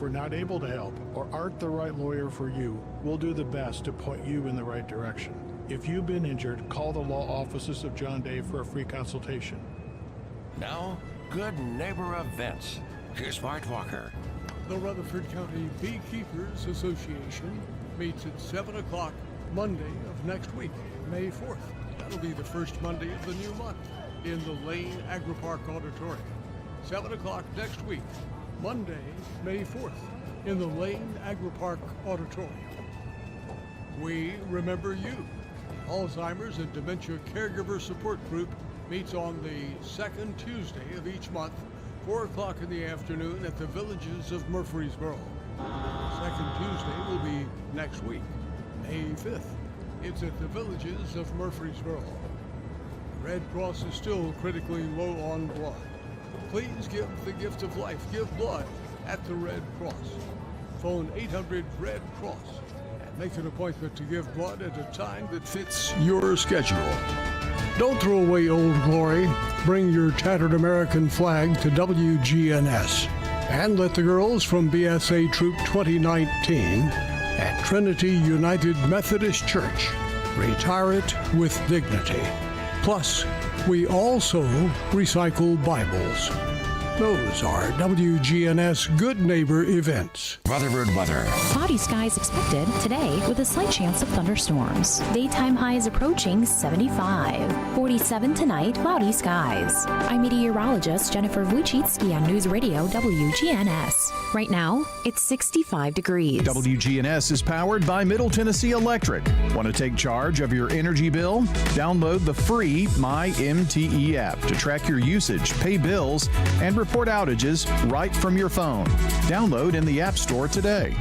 we're not able to help or aren't the right lawyer for you, we'll do the best to point you in the right direction. If you've been injured, call the law offices of John Day for a free consultation. Now, Good Neighbor Events. Here's Bart Walker. The Rutherford County Beekeepers Association meets at 7 o'clock Monday of next week, May 4th. That'll be the first Monday of the new month in the Lane Agri-Park Auditorium. 7 o'clock next week, Monday, May 4th, in the Lane Agri-Park Auditorium. We remember you. Alzheimer's and Dementia Caregiver Support Group meets on the second Tuesday of each month, 4 o'clock in the afternoon at the Villages of Murfreesboro. Second Tuesday will be next week, May 5th. It's at the Villages of Murfreesboro. Red Cross is still critically low on blood. Please give the gift of life. Give blood at the Red Cross. Phone 800-RED-CROSS and make an appointment to give blood at a time that fits your schedule. Don't throw away old glory. Bring your tattered American flag to WGNS and let the girls from BSA Troop 2019 at Trinity United Methodist Church retire it with dignity. Plus, we also recycle Bibles. Those are WGNS Good Neighbor events. Rutherford weather. Cloudy skies expected today with a slight chance of thunderstorms. Daytime highs approaching 75. 47 tonight, cloudy skies. I'm meteorologist Jennifer Wojcicki on News Radio WGNS. Right now, it's 65 degrees. WGNS is powered by Middle Tennessee Electric. Want to take charge of your energy bill? Download the free MyMTE app to track your usage, pay bills, and report outages right from your phone. Download in the App Store today.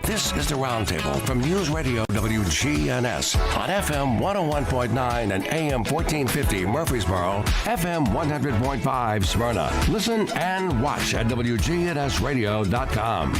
This is the Roundtable from News Radio WGNS on FM 101.9 and AM 1450 Murfreesboro, FM 100.5 Smyrna. Listen and watch at wgnsradio.com.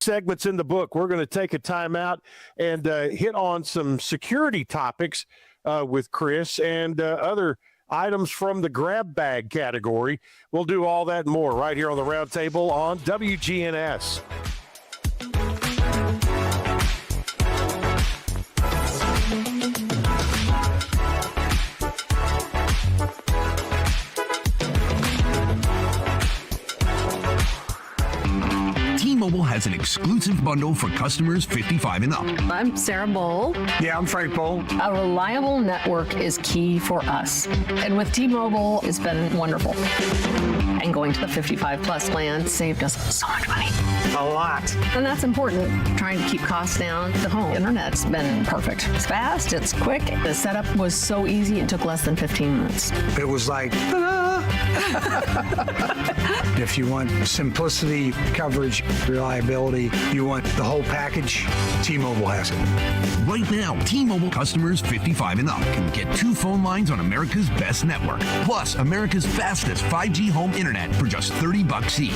segments in the book. We're going to take a time out and hit on some security topics with Chris and other items from the grab bag category. We'll do all that and more right here on the Roundtable on WGNS. T-Mobile has an exclusive bundle for customers 55 and up. I'm Sarah Bowl. Yeah, I'm Frank Bowl. A reliable network is key for us. And with T-Mobile, it's been wonderful. And going to the 55 plus plan saved us so much money. A lot. And that's important. Trying to keep costs down. The home internet's been perfect. It's fast, it's quick. The setup was so easy, it took less than 15 minutes. It was like, If you want simplicity, coverage, reliability, you want the whole package, T-Mobile has it. Right now, T-Mobile customers 55 and up can get 2 phone lines on America's best network, plus America's fastest 5G home internet for just $30 each.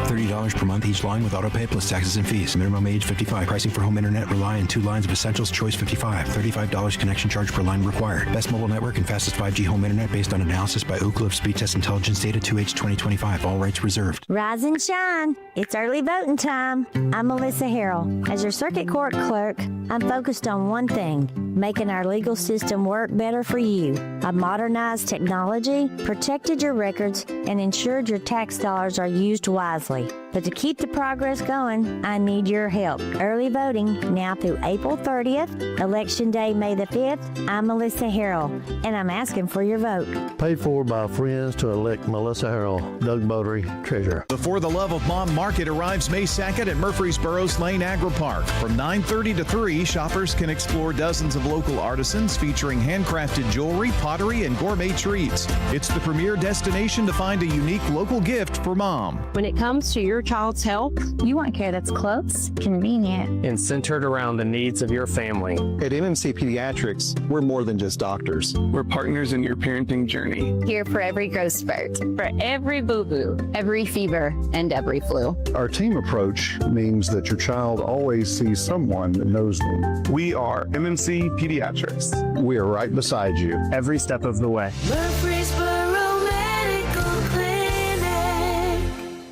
$30 per month each line with autopay plus taxes and fees. Minimum age 55. Pricing for home internet rely on 2 lines of essentials. Choice 55. $35 connection charge per line required. Best mobile network and fastest 5G home internet based on analysis by Ookla of Speed Test Intelligence data 2H 2025. All rights reserved. Rise and shine. It's early voting time. I'm Melissa Harrell. As your circuit court clerk, I'm focused on one thing, making our legal system work better for you. I've modernized technology, protected your records, and ensured your tax dollars are used wisely. But to keep the progress going, I need your help. Early voting now through April 30th, Election Day, May the 5th. I'm Melissa Harrell, and I'm asking for your vote. Paid for by friends to elect Melissa Harrell, Doug Bodery, Treasurer. Before the Love of Mom Market arrives May 2nd at Murfreesboro's Lane Agri Park. From 9:30 to 3, shoppers can explore dozens of local artisans featuring handcrafted jewelry, pottery, and gourmet treats. It's the premier destination to find a unique local gift for mom. When it comes to your child's health, you want care that's close, convenient, and centered around the needs of your family. At MMC Pediatrics, we're more than just doctors. We're partners in your parenting journey. Here for every growth spurt, for every boo-boo, every fever, and every flu. Our team approach means that your child always sees someone that knows them. We are MMC Pediatrics. We are right beside you every step of the way.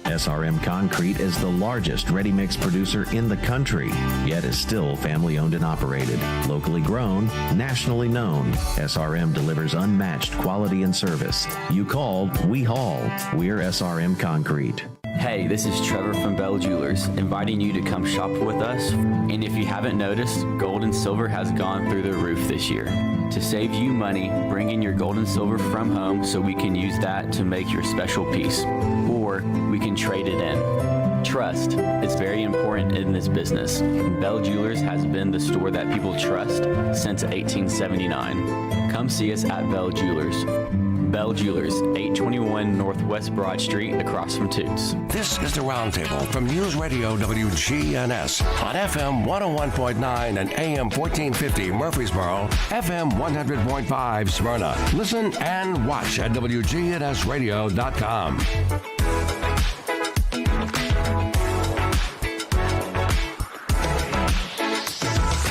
SRM Concrete is the largest ready-mix producer in the country, yet is still family-owned and operated. Locally grown, nationally known, SRM delivers unmatched quality and service. You called, we haul. We're SRM Concrete. Hey, this is Trevor from Bell Jewelers, inviting you to come shop with us. And if you haven't noticed, gold and silver has gone through the roof this year. To save you money, bring in your gold and silver from home so we can use that to make your special piece. Or we can trade it in. Trust, it's very important in this business. Bell Jewelers has been the store that people trust since 1879. Come see us at Bell Jewelers. Bell Jewelers, 821 Northwest Broad Street, across from Toots. This is the Roundtable from News Radio WGNS on FM 101.9 and AM 1450 Murfreesboro, FM 100.5 Smyrna. Listen and watch at wgnsradio.com.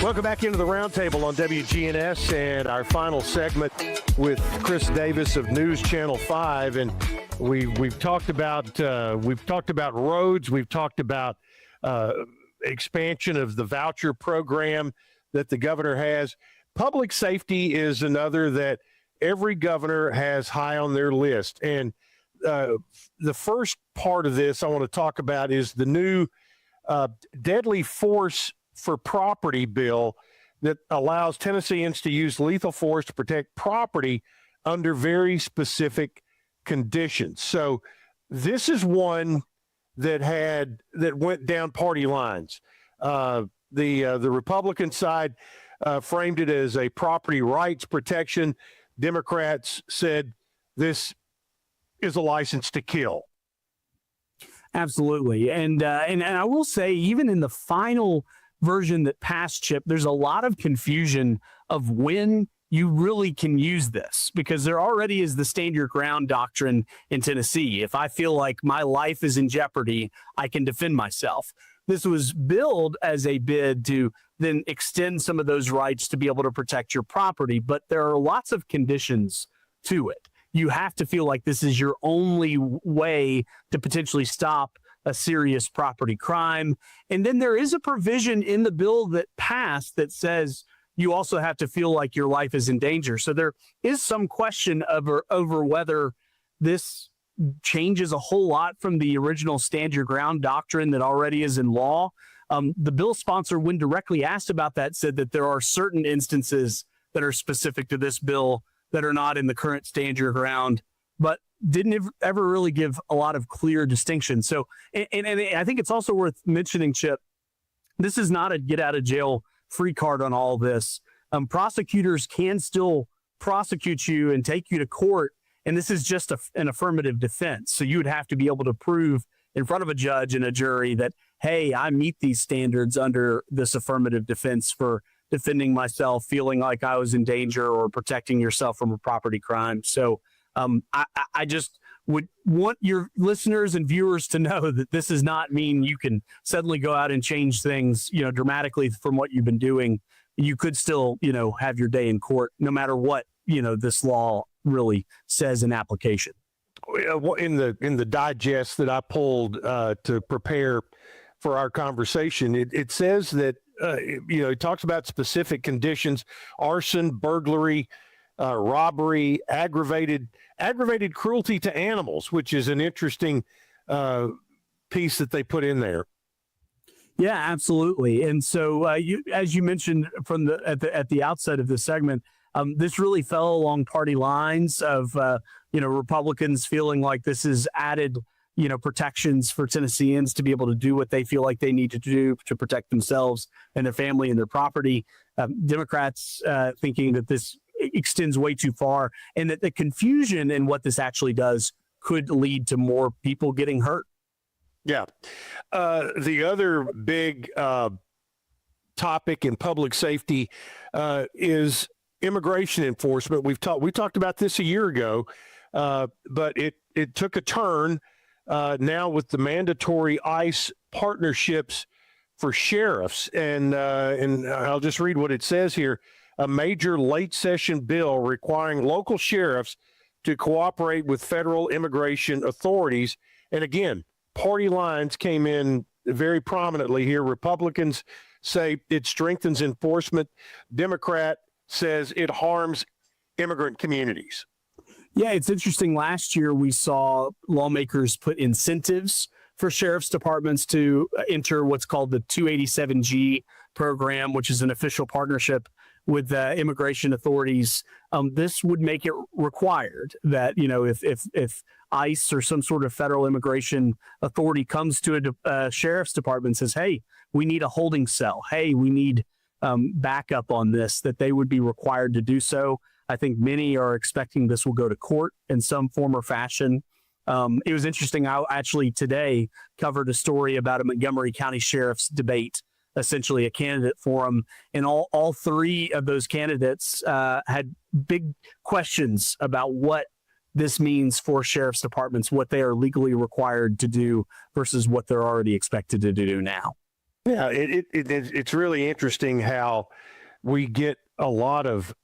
Welcome back into the Roundtable on WGNS and our final segment with Chris Davis of NewsChannel 5, and we've talked about roads, we've talked about expansion of the voucher program that the governor has. Public safety is another that every governor has high on their list, and the first part of this I want to talk about is the new deadly force for property bill that allows Tennesseans to use lethal force to protect property under very specific conditions. So this is one that went down party lines. The Republican side framed it as a property rights protection. Democrats said this is a license to kill. Absolutely. And I will say, even in the final version that passed, Chip, there's a lot of confusion of when you really can use this, because there already is the stand your ground doctrine in Tennessee. If I feel like my life is in jeopardy, I can defend myself. This was billed as a bid to then extend some of those rights to be able to protect your property, but there are lots of conditions to it. You have to feel like this is your only way to potentially stop a serious property crime. And then there is a provision in the bill that passed that says you also have to feel like your life is in danger. So there is some question over whether this changes a whole lot from the original stand your ground doctrine that already is in law. The bill sponsor, when directly asked about that, said that there are certain instances that are specific to this bill that are not in the current stand your ground, but didn't ever really give a lot of clear distinction. So, and I think it's also worth mentioning, Chip, this is not a get out of jail free card on all this. Prosecutors can still prosecute you and take you to court, and this is just an affirmative defense. So you would have to be able to prove in front of a judge and a jury that, hey, I meet these standards under this affirmative defense for defending myself, feeling like I was in danger, or protecting yourself from a property crime. So I just would want your listeners and viewers to know that this does not mean you can suddenly go out and change things, dramatically from what you've been doing. You could still, have your day in court, no matter what, this law really says in application. In the digest that I pulled to prepare for our conversation, it says that, it talks about specific conditions: arson, burglary, robbery, aggravated cruelty to animals, which is an interesting piece that they put in there. Yeah, absolutely. And so, as you mentioned at the outset of this segment, this really fell along party lines of Republicans feeling like this is added protections for Tennesseans to be able to do what they feel like they need to do to protect themselves and their family and their property. Democrats thinking that this extends way too far, and that the confusion in what this actually does could lead to more people getting hurt. Yeah. The other big topic in public safety is immigration enforcement. We talked about this a year ago, but it took a turn now with the mandatory ICE partnerships for sheriffs. And I'll just read what it says here. A major late session bill requiring local sheriffs to cooperate with federal immigration authorities. And again, party lines came in very prominently here. Republicans say it strengthens enforcement. Democrat says it harms immigrant communities. Yeah, it's interesting. Last year, we saw lawmakers put incentives for sheriff's departments to enter what's called the 287G program, which is an official partnership with immigration authorities. This would make it required that, if ICE or some sort of federal immigration authority comes to a sheriff's department and says, hey, we need a holding cell, hey, we need backup on this, that they would be required to do so. I think many are expecting this will go to court in some form or fashion. It was interesting. I actually today covered a story about a Montgomery County sheriff's debate, essentially a candidate forum, and all three of those candidates had big questions about what this means for sheriff's departments, what they are legally required to do versus what they're already expected to do now. Yeah, it's really interesting how we get a lot of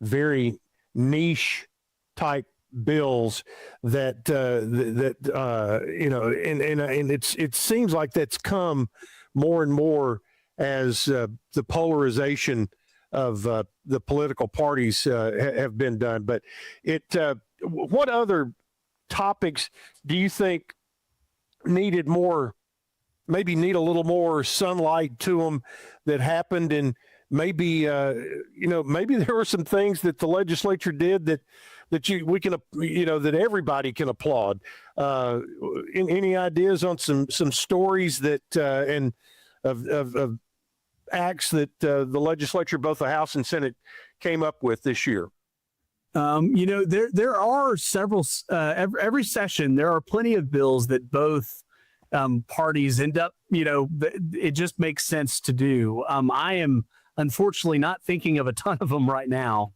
very niche type bills that and it seems like that's come more and more as the polarization of the political parties have been done. But what other topics do you think need a little more sunlight to them that happened? And maybe there were some things that the legislature did that everybody can applaud. Any ideas on some stories that and of acts that the legislature, both the House and Senate, came up with this year? There are several. Every session, there are plenty of bills that both parties end up. It just makes sense to do. I am unfortunately not thinking of a ton of them right now,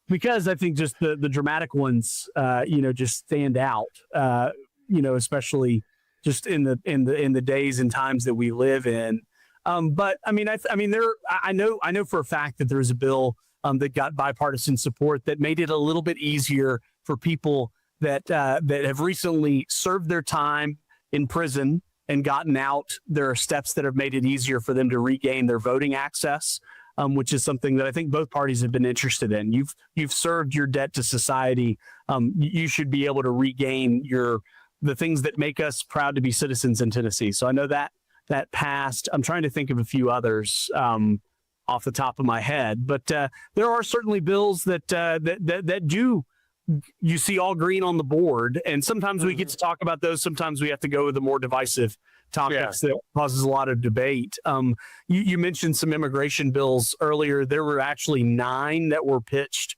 because I think just the dramatic ones, just stand out. Especially just in the days and times that we live in. But I know for a fact that there's a bill that got bipartisan support that made it a little bit easier for people that have recently served their time in prison and gotten out. There are steps that have made it easier for them to regain their voting access, which is something that I think both parties have been interested in. You've served your debt to society. You should be able to regain the things that make us proud to be citizens in Tennessee. So I know that passed. I'm trying to think of a few others off the top of my head, but there are certainly bills that do. You see all green on the board, and sometimes we get to talk about those. Sometimes we have to go with the more divisive topics that causes a lot of debate. You mentioned some immigration bills earlier. There were actually 9 that were pitched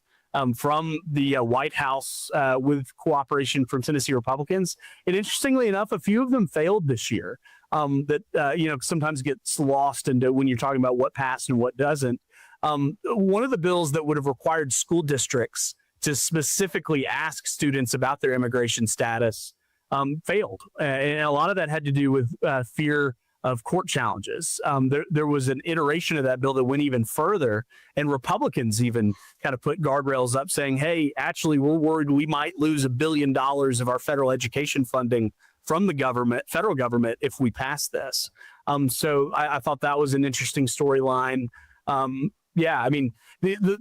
from the White House with cooperation from Tennessee Republicans. And interestingly enough, a few of them failed this year. That sometimes gets lost into when you're talking about what passed and what doesn't. One of the bills that would have required school districts to specifically ask students about their immigration status failed. And a lot of that had to do with fear of court challenges. There was an iteration of that bill that went even further, and Republicans even kind of put guardrails up saying, hey, actually, we're worried we might lose $1 billion of our federal education funding from the federal government, if we pass this. So I thought that was an interesting storyline. The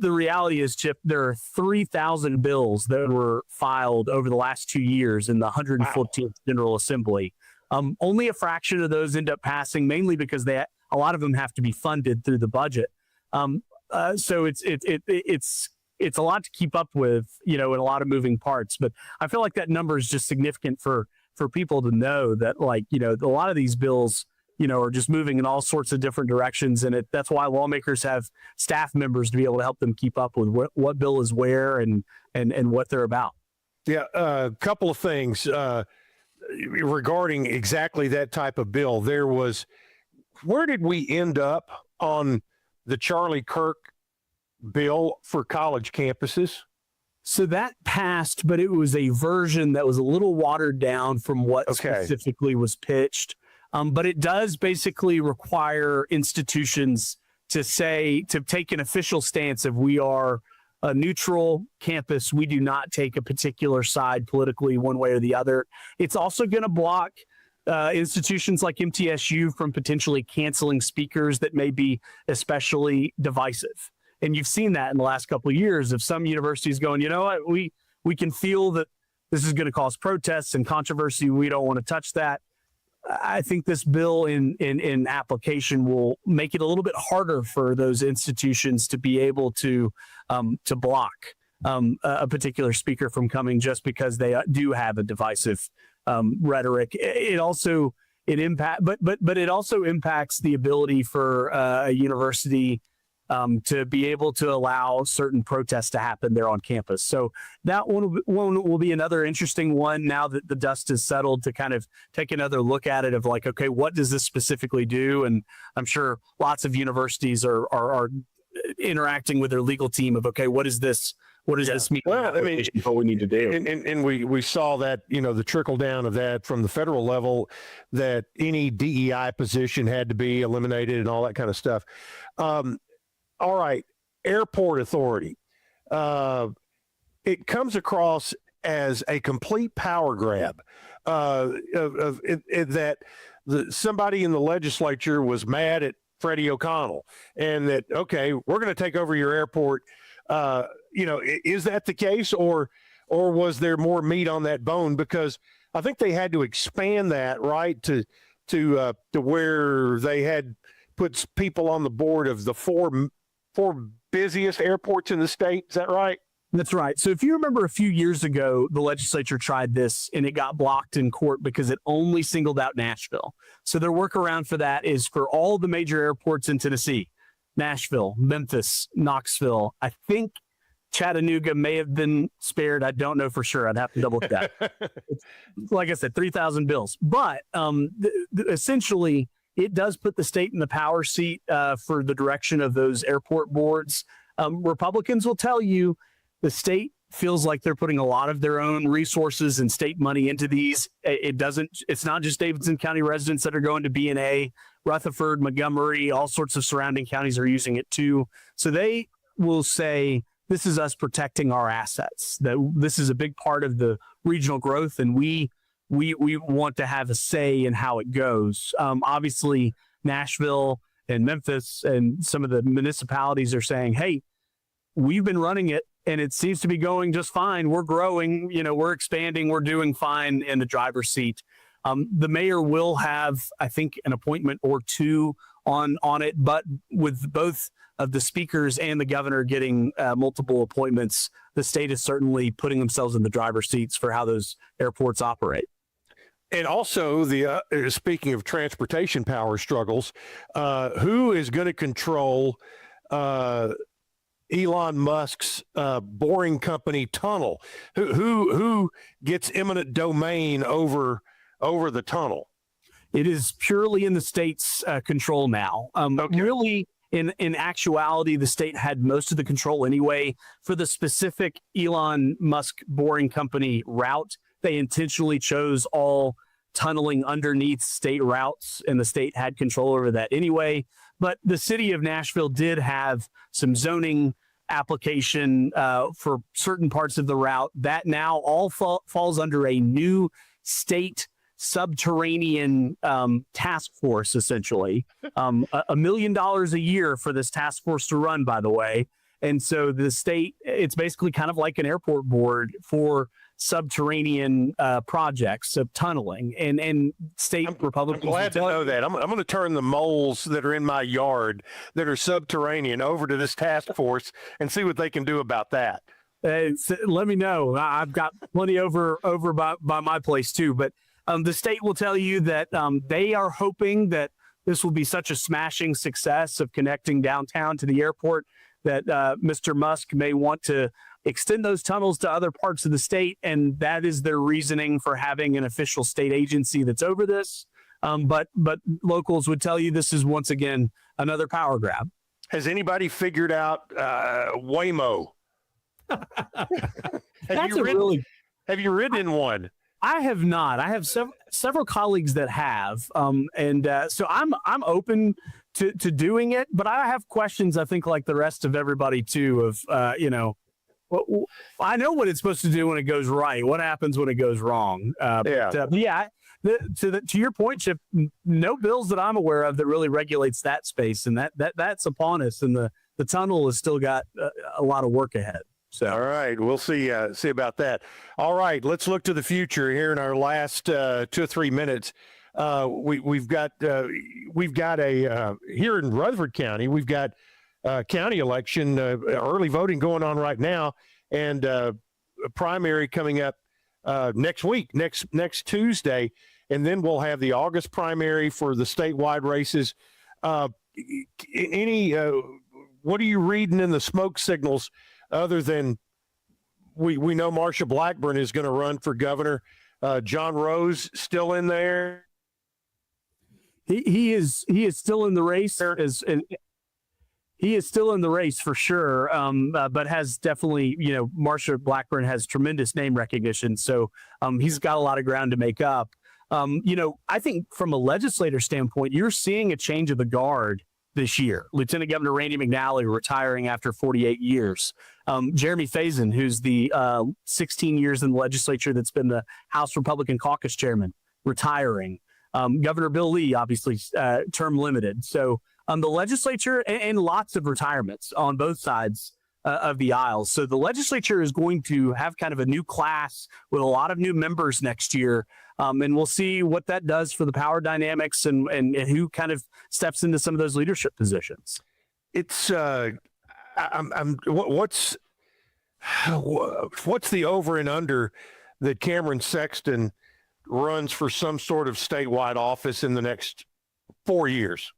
reality is, Chip, there are 3,000 bills that were filed over the last 2 years in the 114th General Assembly. Only a fraction of those end up passing, mainly because a lot of them have to be funded through the budget. So it's a lot to keep up with, and a lot of moving parts. But I feel like that number is just significant for people to know that, a lot of these bills, are just moving in all sorts of different directions. And that's why lawmakers have staff members to be able to help them keep up with what bill is where and what they're about. Yeah, a couple of things regarding exactly that type of bill. Where did we end up on the Charlie Kirk bill for college campuses? So that passed, but it was a version that was a little watered down from what specifically was pitched. But it does basically require institutions to take an official stance of we are a neutral campus. We do not take a particular side politically one way or the other. It's also going to block institutions like MTSU from potentially canceling speakers that may be especially divisive. And you've seen that in the last couple of years of some universities going, you know what, we can feel that this is going to cause protests and controversy. We don't want to touch that. I think this bill in application will make it a little bit harder for those institutions to be able to block a particular speaker from coming just because they do have a divisive rhetoric. It also impacts the ability for a university to be able to allow certain protests to happen there on campus. So that one will be another interesting one now that the dust is settled, to kind of take another look at it of okay, what does this specifically do? And I'm sure lots of universities are interacting with their legal team of, okay, what does this mean? Well, I mean, what we need to do. And we saw that, the trickle down of that from the federal level, that any DEI position had to be eliminated and all that kind of stuff. All right, airport authority. It comes across as a complete power grab that somebody in the legislature was mad at Freddie O'Connell, and that, okay, we're going to take over your airport. Is that the case, or was there more meat on that bone? Because I think they had to expand that, right, to where they had put people on the board of the four busiest airports in the state. Is that right? That's right. So if you remember a few years ago, the legislature tried this and it got blocked in court because it only singled out Nashville. So their workaround for that is for all the major airports in Tennessee: Nashville, Memphis, Knoxville. I think Chattanooga may have been spared. I don't know for sure. I'd have to double check. Like I said, 3,000 bills. But essentially, it does put the state in the power seat for the direction of those airport boards. Republicans will tell you the state feels like they're putting a lot of their own resources and state money into these. It's not just Davidson County residents that are going to B&A. Rutherford, Montgomery, all sorts of surrounding counties are using it too. So they will say, this is us protecting our assets, that this is a big part of the regional growth, and we want to have a say in how it goes. Obviously, Nashville and Memphis and some of the municipalities are saying, hey, we've been running it, and it seems to be going just fine. We're growing, we're expanding, we're doing fine in the driver's seat. The mayor will have, I think, an appointment or two on it, but with both of the speakers and the governor getting multiple appointments, the state is certainly putting themselves in the driver's seats for how those airports operate. And also, speaking of transportation power struggles, who is going to control Elon Musk's boring company tunnel? Who gets eminent domain over the tunnel? It is purely in the state's control now. Really, in actuality, the state had most of the control anyway. For the specific Elon Musk boring company route, they intentionally chose all tunneling underneath state routes, and the state had control over that anyway. But the city of Nashville did have some zoning application for certain parts of the route that now all falls under a new state subterranean task force, essentially. $1 million a year for this task force to run, by the way. And so the state, it's basically kind of like an airport board for subterranean projects of tunneling, and state Republicans. I'm glad to know that. I'm going to turn the moles that are in my yard that are subterranean over to this task force and see what they can do about that. Let me know. I've got plenty over by my place too, but the state will tell you that they are hoping that this will be such a smashing success of connecting downtown to the airport that Mr. Musk may want to extend those tunnels to other parts of the state, and that is their reasoning for having an official state agency that's over this. But locals would tell you this is once again another power grab. Has anybody figured out Waymo? Have you ridden in one? I have not. I have several colleagues that have, so I'm open to doing it, but I have questions. I think like the rest of everybody too. Of I know what it's supposed to do when it goes right. What happens when it goes wrong? To your point, Chip, no bills that I'm aware of that really regulates that space, and that's upon us. And the tunnel has still got a lot of work ahead. So all right, we'll see about that. All right, let's look to the future here in our last 2 or 3 minutes. We've got a here in Rutherford County. We've got county election early voting going on right now, and a primary coming up next week, next Tuesday, and then we'll have the August primary for the statewide races. What are you reading in the smoke signals? Other than we know Marsha Blackburn is going to run for governor. John Rose still in there. He is still in the race. He is still in the race for sure. But has definitely, Marsha Blackburn has tremendous name recognition. So he's got a lot of ground to make up. I think from a legislator standpoint, you're seeing a change of the guard this year. Lieutenant Governor Randy McNally retiring after 48 years. Jeremy Faison, who's the 16 years in the legislature that's been the House Republican Caucus chairman, retiring. Governor Bill Lee, obviously, term limited. So the legislature and lots of retirements on both sides of the aisle. So the legislature is going to have kind of a new class with a lot of new members next year. And we'll see what that does for the power dynamics and who kind of steps into some of those leadership positions. It's what's the over and under that Cameron Sexton runs for some sort of statewide office in the next 4 years?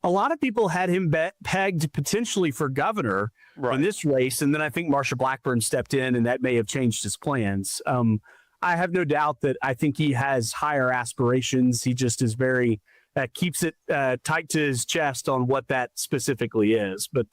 A lot of people had him pegged potentially for governor in this race, and then I think Marsha Blackburn stepped in, and that may have changed his plans. I have no doubt that I think he has higher aspirations. He just is very keeps it tight to his chest on what that specifically is. But,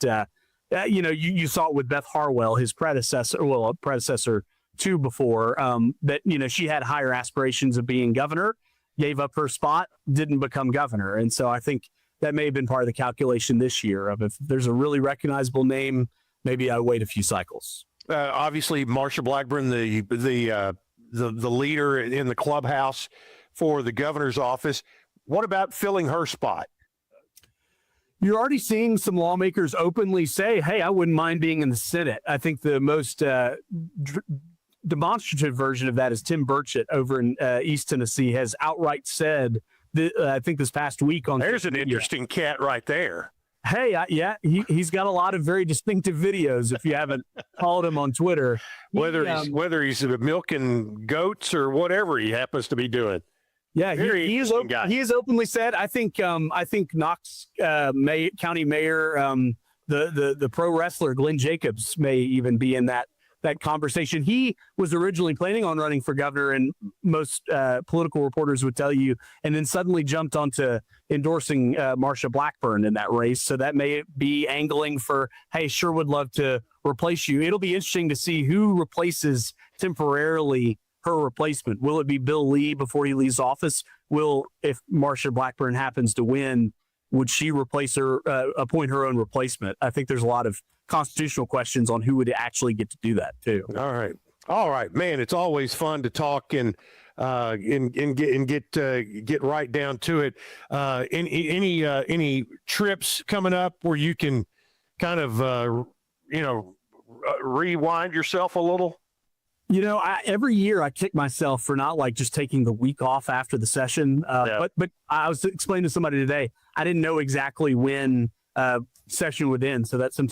you saw it with Beth Harwell, his predecessor too before, that, she had higher aspirations of being governor, gave up her spot, didn't become governor. And so I think that may have been part of the calculation this year of if there's a really recognizable name, maybe I wait a few cycles. Obviously, Marsha Blackburn, the leader in the clubhouse for the governor's office. What about filling her spot? You're already seeing some lawmakers openly say, hey, I wouldn't mind being in the Senate. I think the most demonstrative version of that is Tim Burchett over in East Tennessee has outright said, I think this past week on... There's an interesting cat right there. Hey, he's got a lot of very distinctive videos. If you haven't followed him on Twitter, whether he's milking goats or whatever he happens to be doing. Yeah, he has openly said. I think Knox County Mayor, the pro wrestler Glenn Jacobs may even be in that conversation. He was originally planning on running for governor, and most political reporters would tell you, and then suddenly jumped onto endorsing Marsha Blackburn in that race. So that may be angling for, hey, sure would love to replace you. It'll be interesting to see who replaces temporarily her replacement. Will it be Bill Lee before he leaves office? If Marsha Blackburn happens to win, would she replace her, appoint her own replacement? I think there's a lot of constitutional questions on who would actually get to do that too. All right, man. It's always fun to talk and get right down to it. Any trips coming up where you can kind of rewind yourself a little? Every year I kick myself for not just taking the week off after the session. But I was explaining to somebody today, I didn't know exactly when session would end. So that's sometimes